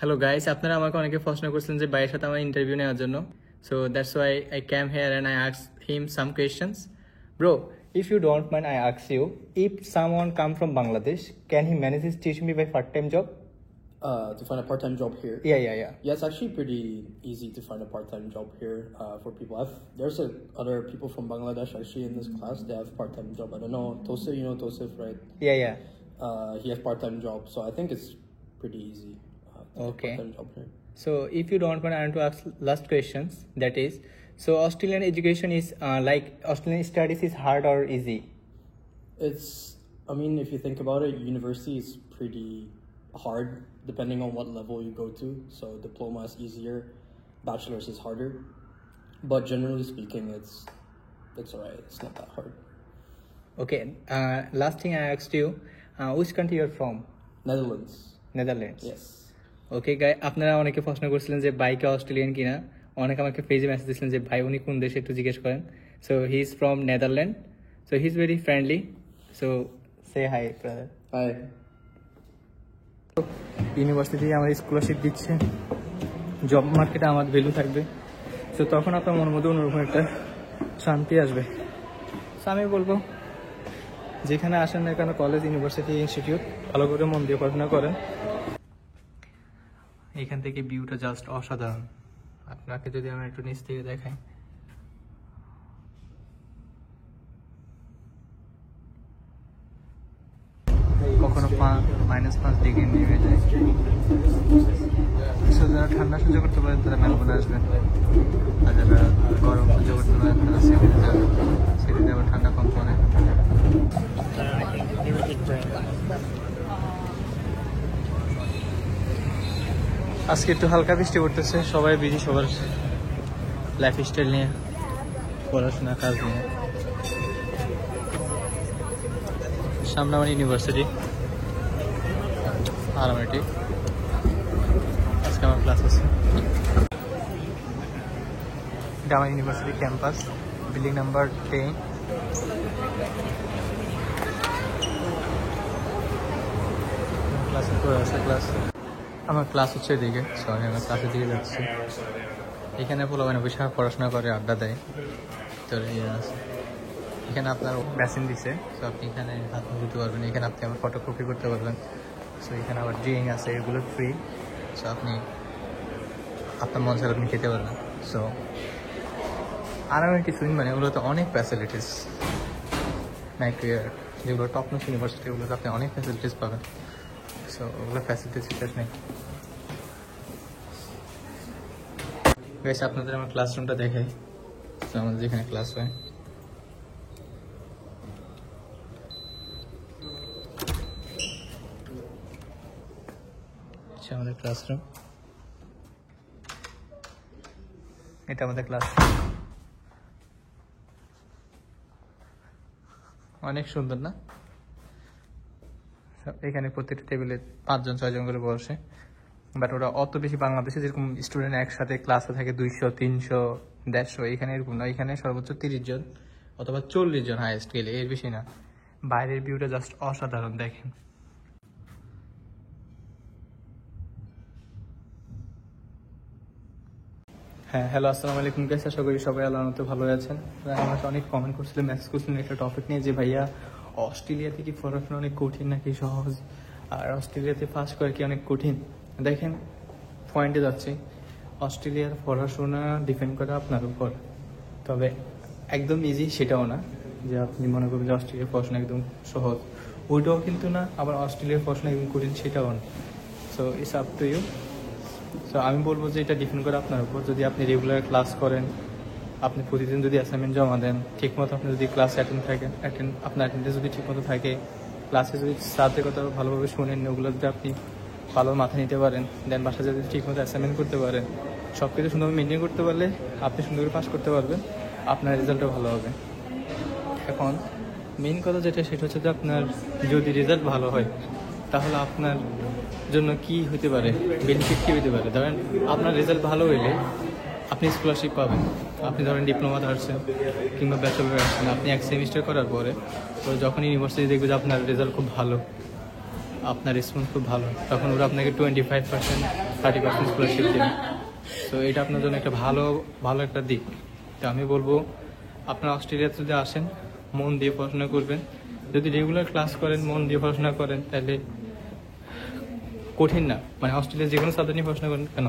Hello guys, আপনারা আমাকে অনেকে প্রশ্ন করছেন যে ভাইয়ের সাথে আমার ইন্টারভিউ নেওয়ার জন্য। So that's why I came here and I asked him some questions. Bro, if you don't mind, I ask you, if someone come from Bangladesh, can he manage his tuition fee by part-time job? To find a part-time job here. Yeah. Yeah, it's actually pretty easy to find a part-time job here for people. There's other people from Bangladesh actually in this class. They have part-time job. I don't know, Tosif, you know Tosif, right? Yeah. He has part-time job, so I think it's pretty easy. Okay. Part-time job here. So if you don't mind, I want to ask last questions. That is, so Australian education is like Australian studies is hard or easy? I mean, if you think about it, university is pretty hard depending on what level you go to. So diploma is easier, bachelor's is harder. But generally speaking, it's alright. It's not that hard. Okay. Last thing I asked you, which country you're from? Netherlands. Netherlands. Yes. ওকে গাই, আপনারা অনেকে প্রশ্ন করছিলেন যে বাইকে Australian কিনা, অনেকে আমাকে পেজে মেসেজ দিয়েছিলেন যে ভাই উনি কোন দেশে একটু জিজ্ঞেস করেন। So he is from Netherland, so he is very friendly, so সে হাই ব্রাদার। Hi. ইউনিভার্সিটি আমার স্কলারশিপ দিচ্ছে, জব মার্কেটে আমার ভ্যালু থাকবে, সো তখন আপনার মনের মধ্যে অন্যরকম একটা শান্তি আসবে। সো আমি বলবো যেখানে আসেন না কেন, কলেজ, ইউনিভার্সিটি, ইনস্টিটিউট, ভালো করে মন দিয়ে পড়াশোনা করেন। এখান থেকে ভিউটা জাস্ট অসাধারণ। আপনাকে যদি আমি একটু নিচ থেকে দেখাই, কখনো -5 ডিগ্রি নেমে যায়। যারা ঠান্ডা সহ্য করতে পারেন তারা মেলবোর্নে আসবেন, আর যারা গরম সহ্য করতে পারেন তারা সিডনিতে যাবেন। সিডনিতে আবার ঠান্ডা কম পড়ে। আজকে একটু হালকা বৃষ্টি পড়তেছে, সবাই বিজি সবার লাইফ স্টাইল নিয়ে, পড়াশোনা, কাজ নিয়ে। সামনে আমার ইউনিভার্সিটি আরামবাটি, আজকে আমার ক্লাস আছে। এটা আমার ইউনিভার্সিটি ক্যাম্পাস, বিল্ডিং নাম্বার 10। ক্লাসের পরে আছে ক্লাস, আমার ক্লাস হচ্ছে এদিকে, সরি আমার ক্লাসের দিকে যাচ্ছি। এখানে পোলাপান বসে পড়াশোনা করে, আড্ডা দেয়। তো এখানে আপনার বেসিন দিছে, সো আপনি এখানে হাত মুখ ধুতে পারবেন। এখানে আপনি আমার ফটোকপি করতে পারবেন। সো এখানে আবার ড্রিঙ্ক আছে, এগুলো ফ্রি। সো আপনি আপনার মন ছাড়া আপনি খেতে পারবেন। সো আর আমি কিছুই মানে ওগুলোতে অনেক ফ্যাসিলিটিস, যেগুলো টপ নোস ইউনিভার্সিটি, ওগুলোতে আপনি অনেক ফ্যাসিলিটিস পাবেন। সো ওগুলো ফ্যাসিলিটিস শেষ নেই। বেশ, আপনাদের আমার ক্লাসরুমটা দেখাই। তো আমাদের যেখানে ক্লাস হয়, আমাদের ক্লাসরুম, এটা আমাদের ক্লাসরুম। অনেক সুন্দর না? এখানে প্রত্যেকটা টেবিলে 5 জন 6 জন করে বসে। বাট ওরা অত বেশি, বাংলাদেশে যেরকম স্টুডেন্ট একসাথে ক্লাসে থাকে 200, 300, 150, এখানে এরকম না। এখানে সর্বোচ্চ 30 জন অথবা 40 জন হাইয়েস্ট গেলে, এর বেশি না। বাইরের ভিউটা জাস্ট অসাধারণ, দেখেন। হ্যাঁ, হ্যালো, আসসালামু আলাইকুম গাইস, আশা করি সবাই আল্লাহর মতো ভালো আছেন। আমাকে অনেক কমেন্ট করছিলেন, মেসেজ করছিলেন একটা টপিক নিয়ে, যে ভাইয়া অস্ট্রেলিয়াতে কি পড়াশোনা অনেক কঠিন নাকি সহজ, আর অস্ট্রেলিয়াতে পাস করা কি অনেক কঠিন। দেখেন, পয়েন্টে যাচ্ছি, অস্ট্রেলিয়ার পড়াশোনা ডিপেন্ড করে আপনার উপর। তবে একদম ইজি সেটাও না, যে আপনি মনে করবেন যে অস্ট্রেলিয়ার পড়াশোনা একদম সহজ, ওইটাও কিন্তু না। আবার অস্ট্রেলিয়ার পড়াশোনা একদম কঠিন সেটাও না। So it's up to you. So আমি বলবো যে এটা ডিপেন্ড করে আপনার উপর। যদি আপনি রেগুলার ক্লাস করেন, আপনি প্রতিদিন যদি অ্যাসাইনমেন্ট জমা দেন, ঠিকমতো আপনি যদি ক্লাস আপনার অ্যাটেন্ডেন্স যদি ঠিকমতো থাকে, ক্লাসে যদি স্যারদের কথা ভালোভাবে শোনেন, ওগুলো যদি আপনি ভালো মাথায় নিতে পারেন, দেন বাসায় যদি ঠিকমতো অ্যাসাইনমেন্ট করতে পারেন, সব কিছু সুন্দরভাবে মেনটেন করতে পারলে আপনি সুন্দর করে পাস করতে পারবেন, আপনার রেজাল্টও ভালো হবে। এখন মেন কথা যেটা, সেটা হচ্ছে যে আপনার যদি রেজাল্ট ভালো হয়, তাহলে আপনার জন্য কি হতে পারে, বেনিফিট কী হতে পারে। ধরেন আপনার রেজাল্ট ভালো হইলে আপনি স্কলারশিপ পাবেন। আপনি ধরেন ডিপ্লোমাতে আসছেন কিংবা ব্যাচেলরে আসছেন, আপনি 1 সেমিস্টার করার পরে তো যখন ইউনিভার্সিটি দেখবে যে আপনার রেজাল্ট খুব ভালো, আপনার রেসপন্স খুব ভালো, তখন ওরা আপনাকে 25% 30% স্কলারশিপ দেবে। তো এটা আপনার জন্য একটা ভালো একটা দিক। তো আমি বলবো আপনারা অস্ট্রেলিয়াতে যদি আসেন মন দিয়ে পড়াশোনা করবেন, যদি রেগুলার ক্লাস করেন, মন দিয়ে পড়াশোনা করেন, তাহলে কঠিন না। মানে অস্ট্রেলিয়া যে কোনো সাবজেক্ট নিয়ে পড়াশোনা করেন কেন,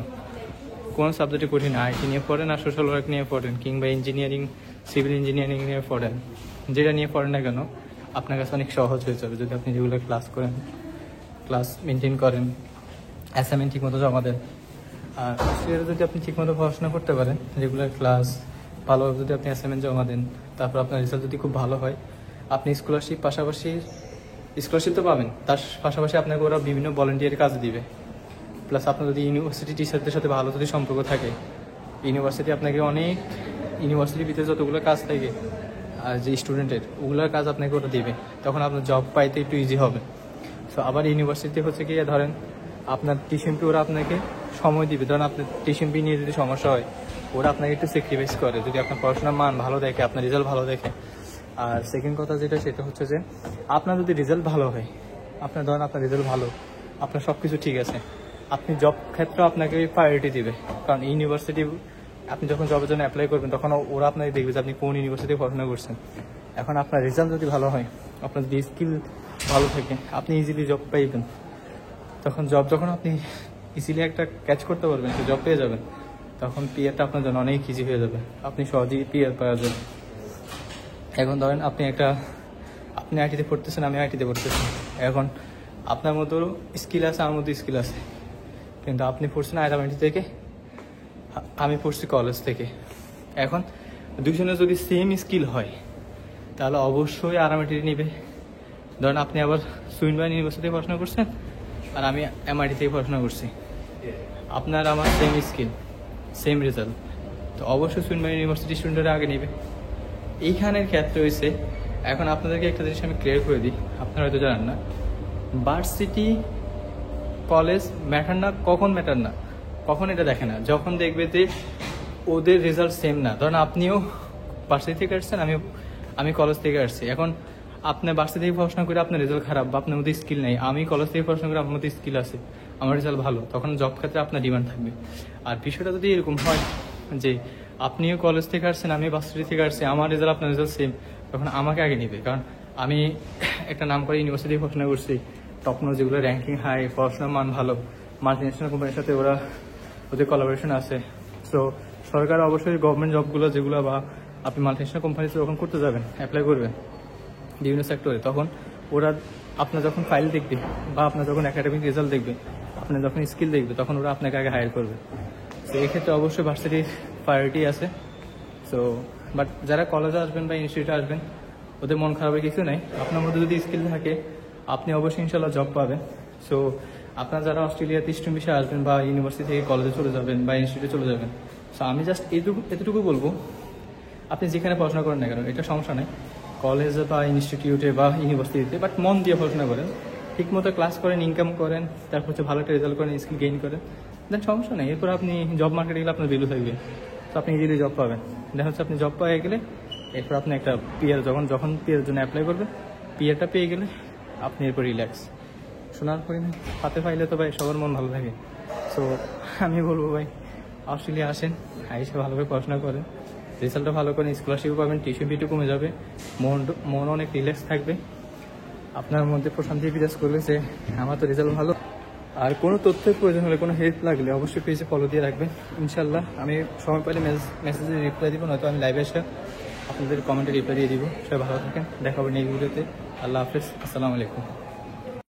কোনো সাবজেক্টে কঠিন না। আইটি নিয়ে পড়েন আর সোশ্যাল ওয়ার্ক নিয়ে পড়েন, কিংবা ইঞ্জিনিয়ারিং, সিভিল ইঞ্জিনিয়ারিং নিয়ে পড়েন, যেটা নিয়ে পড়েন না কেন আপনার কাছে অনেক সহজ হয়ে যাবে যদি আপনি রেগুলার ক্লাস করেন, ক্লাস মেনটেন করেন, অ্যাসাইনমেন্ট ঠিকমতো জমা দেন। আর অস্ট্রেলিয়াতে যদি আপনি ঠিকমতো পড়াশোনা করতে পারেন, রেগুলার ক্লাস, ভালোভাবে যদি আপনি অ্যাসাইনমেন্ট জমা দেন, তারপর আপনার রেজাল্ট যদি খুব ভালো হয়, আপনি স্কলারশিপ তো পাবেন, তার পাশাপাশি আপনাকে ওরা বিভিন্ন ভলেন্টিয়ারের কাজ দিবে। প্লাস আপনার যদি ইউনিভার্সিটি টিচারদের সাথে ভালো যদি সম্পর্ক থাকে, ইউনিভার্সিটি আপনাকে অনেক, ইউনিভার্সিটির ভিতরে যতগুলো কাজ থাকে আর যে স্টুডেন্টের ওগুলোর কাজ আপনাকে ওরা দেবে, তখন আপনার জব পাইতে একটু ইজি হবে। সো আবার ইউনিভার্সিটি হচ্ছে কি, ধরেন আপনার টিউশন ফি ওরা আপনাকে সময় দিবে, ধরেন আপনার টিউশন ফি নিয়ে যদি সমস্যা হয় ওরা আপনাকে একটু স্যাক্রিফাইস করে যদি আপনার পড়াশোনার মান ভালো দেখে, আপনার রেজাল্ট ভালো দেখে। আর সেকেন্ড কথা যেটা, সেটা হচ্ছে যে আপনার যদি রেজাল্ট ভালো হয়, আপনার ধরেন আপনার রেজাল্ট ভালো, আপনার সব কিছু ঠিক আছে, আপনি জব ক্ষেত্রে আপনাকে প্রায়োরিটি দিবে। কারণ ইউনিভার্সিটি আপনি যখন জবের জন্য অ্যাপ্লাই করবেন তখন ওরা আপনাকে দেখবে যে আপনি কোন ইউনিভার্সিটি পড়াশোনা করছেন। এখন আপনার রেজাল্ট যদি ভালো হয়, আপনার যদি স্কিল ভালো থাকে, আপনি ইজিলি জব পাইবেন। তখন যখন আপনি ইজিলি একটা ক্যাচ করতে পারবেন, জব পেয়ে যাবেন, তখন পিআরটা আপনার জন্য অনেক ইজি হয়ে যাবে, আপনি সহজেই পিআর পাওয়া যাবেন। এখন ধরেন আপনি আইটিতে পড়তেছেন, আমি আইটিতে পড়তেছি, এখন আপনার মতো স্কিল আছে, আমার মতো স্কিল আছে, কিন্তু আপনি পড়ছেন আইটি থেকে, আমি পড়ছি কলেজ থেকে। এখন দুজনের যদি সেম স্কিল হয় তাহলে অবশ্যই আইটি নিবে। ধরেন আপনি আবার সুইনবার্ন ইউনিভার্সিটি পড়াশোনা করছেন আর আমি এমআইটি থেকে পড়াশোনা করছি, আপনার আমার সেম স্কিল, সেম রেজাল্ট, তো অবশ্যই সুইনবার্ন ইউনিভার্সিটি স্টুডেন্টরা আগে নেবে। এইখানের ক্ষেত্রে হয়েছে, এখন আপনাদেরকে একটা জিনিস আমি ক্লিয়ার করে দিই, আপনারা হয়তো জানেন না, ভার্সিটি কলেজ ম্যাটার না, কখন ম্যাটার না, কখন এটা দেখে না, যখন দেখবে যে ওদের রেজাল্ট সেম না। ধরেন আপনিও ভার্সিটি থেকে আসছেন, আমি কলেজ থেকে আসছি, এখন আপনার ভার্সিটি থেকে পড়াশোনা করে আপনার রেজাল্ট খারাপ বা আপনার মধ্যে স্কিল নেই, আমি কলেজ থেকে পড়াশোনা করে আপনার মধ্যে স্কিল আছে, আমার রেজাল্ট ভালো, তখন জব ক্ষেত্রে আপনার ডিমান্ড থাকবে। আর বিষয়টা যদি এরকম হয় যে আপনিও কলেজ থেকে আসছেন, আমি ভার্সিটি থেকে আসছি, আমার রেজাল্ট আপনার রেজাল্ট সেম, তখন আমাকে আগে নেবে। কারণ আমি একটা নাম করে ইউনিভার্সিটি পড়াশোনা করছি, টপনো যেগুলো র্যাঙ্কিং হাই, পড়াশোনার মান ভালো, মাল্টিন্যাশনাল কোম্পানির সাথে ওদের কোলাবোরেশন আছে। সো সরকার অবশ্যই গভর্নমেন্ট জবগুলো যেগুলো, বা আপনি মাল্টিন্যাশনাল কোম্পানিতে যখন করতে যাবেন, অ্যাপ্লাই করবেন বিভিন্ন সেক্টরে, তখন ওরা আপনার যখন ফাইল দেখবে বা আপনার যখন একাডেমিক রেজাল্ট দেখবে, আপনার যখন স্কিল দেখবে, তখন ওরা আপনাকে আগে হায়ার করবে। তো এই ক্ষেত্রে অবশ্যই ভার্সিটির প্রায়োরিটি আছে। সো বাট যারা কলেজে আসবেন বা ইনস্টিটিউটে আসবেন, ওদের মন খারাপের কিছু নাই, আপনার মধ্যে যদি স্কিল থাকে আপনি অবশ্যই ইনশাল্লাহ জব পাবেন। সো আপনারা যারা অস্ট্রেলিয়াতে স্টুডেন্ট বিষয়ে আসবেন বা ইউনিভার্সিটি থেকে কলেজে চলে যাবেন বা ইনস্টিটিউটে চলে যাবেন, সো আমি জাস্ট এতটুকু বলবো, আপনি যেখানে পড়াশোনা করেন না কেন, এটা সমস্যা নেই, কলেজে বা ইনস্টিটিউটে বা ইউনিভার্সিটিতে, বাট মন দিয়ে পড়াশোনা করেন, ঠিকমতো ক্লাস করেন, ইনকাম করেন, তারপর হচ্ছে ভালো একটা রেজাল্ট করেন, স্কিল গেইন করেন, দেন সমস্যা নেই। এরপর আপনি জব মার্কেটে গেলে আপনার ভ্যালু থাকবে, তো আপনি ইজিলি জব পাবেন। দেখা হচ্ছে আপনি জব পেয়ে গেলে এরপর আপনি একটা পিআর, যখন পিআরের জন্য অ্যাপ্লাই করবেন, পিআরটা পেয়ে গেলে আপনি এরপর রিল্যাক্স। শোনার পরে হাতে পাইলে তো ভাই সবার মন ভালো থাকে। সো আমি বলবো ভাই, অস্ট্রেলিয়া আসেন, এসে ভালোভাবে পড়াশোনা করেন, রেজাল্টটা ভালো করেন, স্কলারশিপও পাবেন, টিউশন ফিটও কমে যাবে, মন অনেক রিল্যাক্স থাকবে, আপনার মধ্যে প্রশান্তি বিরাজ করবে যে আমার তো রেজাল্ট ভালো। আর কোনো তথ্যের প্রয়োজন হলে, কোনো হেল্প লাগলে অবশ্যই পেজে ফলো দিয়ে রাখবেন। ইনশাল্লাহ আমি সময় পেলে মেসেজে রিপ্লাই দিব, নয়তো আমি লাইভে এসে আপনাদের কমেন্টে রিপ্লাই দিয়ে দিব। সবাই ভালো থাকেন, দেখা হবে নেক্সট ভিডিওতে। আল্লাহ হাফেজ, আসসালামু আলাইকুম।